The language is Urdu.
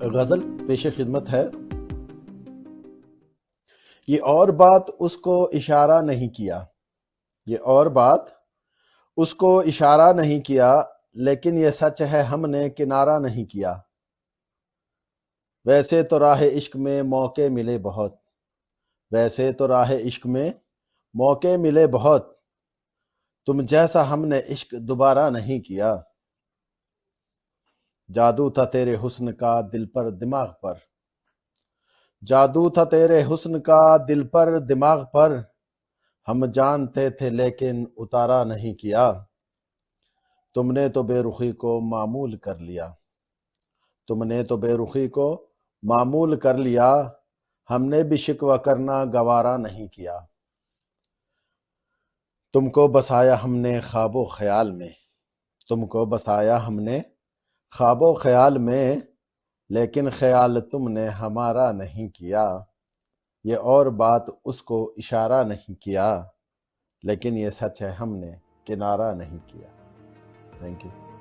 غزل پیش خدمت ہے۔ یہ اور بات اس کو اشارہ نہیں کیا، یہ اور بات اس کو اشارہ نہیں کیا، لیکن یہ سچ ہے ہم نے کنارہ نہیں کیا۔ ویسے تو راہ عشق میں موقع ملے بہت، ویسے تو راہ عشق میں موقع ملے بہت، تم جیسا ہم نے عشق دوبارہ نہیں کیا۔ جادو تھا تیرے حسن کا دل پر دماغ پر، جادو تھا تیرے حسن کا دل پر دماغ پر، ہم جانتے تھے لیکن اتارا نہیں کیا۔ تم نے تو بے رخی کو معمول کر لیا، تم نے تو بے رخی کو معمول کر لیا، ہم نے بھی شکوہ کرنا گوارا نہیں کیا۔ تم کو بسایا ہم نے خواب و خیال میں، تم کو بسایا ہم نے خواب و خیال میں، لیکن خیال تم نے ہمارا نہیں کیا۔ یہ اور بات اس کو اشارہ نہیں کیا، لیکن یہ سچ ہے ہم نے کنارہ نہیں کیا۔ Thank you.